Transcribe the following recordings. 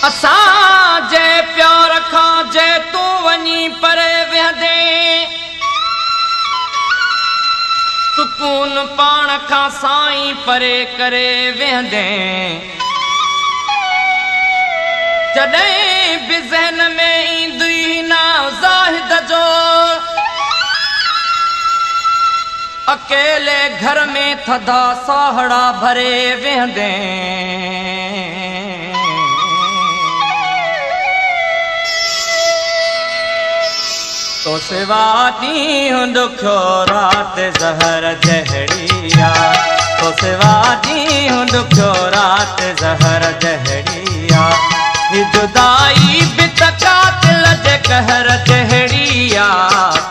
असां जे प्यार खां जे तूं वञी परे विहंदे सुकून पाण खां साईं परे करे विहंदे जॾहिं बि ज़हन में ईंदुई ना ज़ाहिद जो अकेले घर में थधा साहड़ा भरे विहंदे तो सिवा ॾींहुं ॾुखियो राति ज़हर जहड़िया तो सिवा ॾींहुं ॾुखियो राति ज़हर जहड़िया ही जुदाई बि त कातिल जे कहर जहड़िया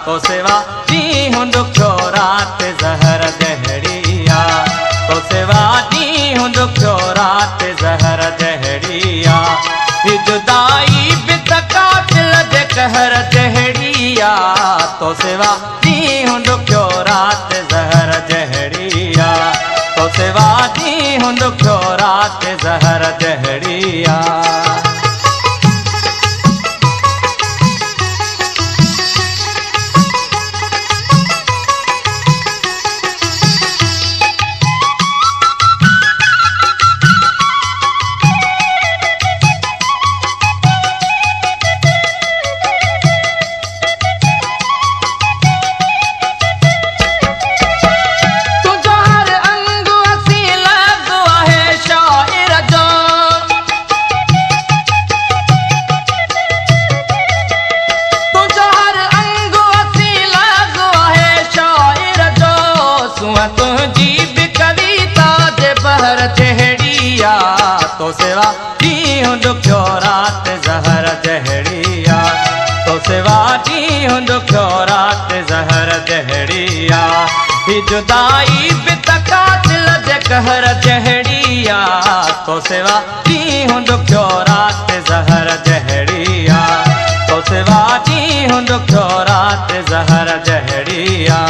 तो सिवा ॾींहुं ॾुखियो राति ज़हर जहड़िया तो सिवा ॾींहुं ॾुखियो राति ज़हर जहड़िया ही जुदाई बि त कातिल जे कहर जहड़िया तो सिवा ॾींहुं ॾुखियो राति ज़हर जहड़िया तो सिवा ॾींहुं ॾुखियो राति ज़हर जहड़िया तो सिवा ॾींहुं ॾुखियो राति ज़हर जहड़िया तो सिवा ॾींहुं ॾुखियो राति ज़हर जहड़िया ही जुदाई बि त कातिल जे कहर जहड़िया तो सिवा ॾींहुं ॾुखियो राति ज़हर जहड़िया तो सिवा ॾींहुं ॾुखियो राति ज़हर जहड़िया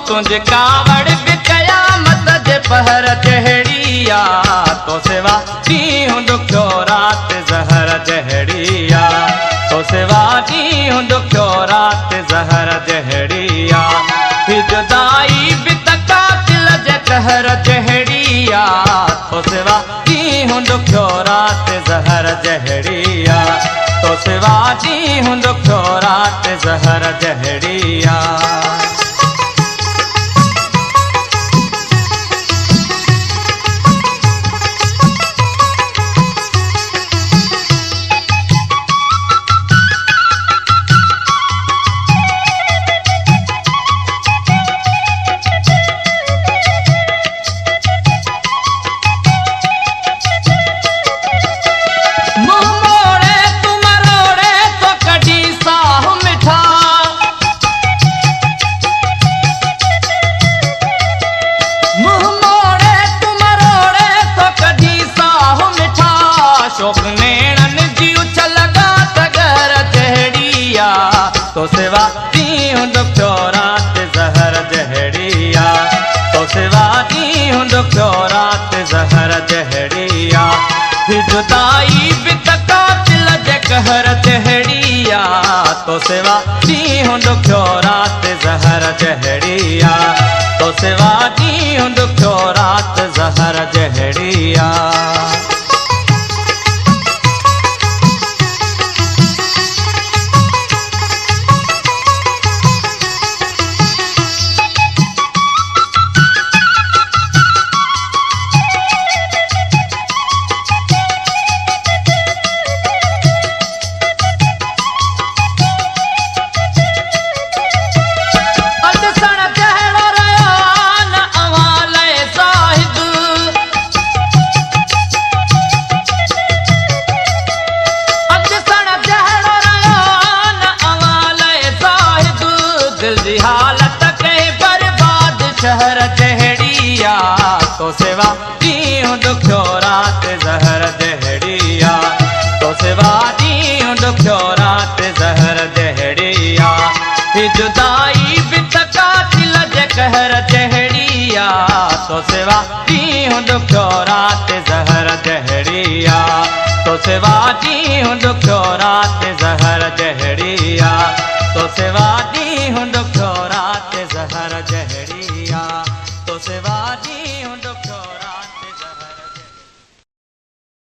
तुझे कावड़ बि क़यामत जे पहर जहड़िया तो सिवा ॾींहुं ॾुखियो राति ज़हर जहड़िया तो सिवा ॾींहुं ॾुखियो राति ज़हर जहड़िया ही जुदाई बि त कातिल जे कहर जहड़िया तो सिवा ॾींहुं ॾुखियो राति ज़हर जहड़िया तो सिवा ॾींहुं ॾुखियो राति ज़हर जहड़िया तो सिवा ॾींहुं ॾुखियो राति ज़हर जहड़िया तो सिवा ॾींहुं ॾुखियो राति ज़हर जहड़िया ही जुदाई बि त कातिल जे कहर जहड़िया तो सिवा ॾींहुं ॾुखियो राति ज़हर जहड़िया तो सिवा ॾींहुं ॾुखियो राति ज़हर जहड़िया अॾ सण सेवा ॾींहुं ॾुखियो राति ज़हर जहिड़िया तो सेवा ॾींहुं ॾुखियो राति ज़हर जहिड़िया ही जुदाई बि थका दिल जे कहर जहिड़िया तो सेवा ॾींहुं ॾुखियो राति ज़हर जहिड़िया तो सेवा ॾींहुं ॾुखियो राति ज़हर जहिड़िया तो सेवा ॾींहुं ॾुखियो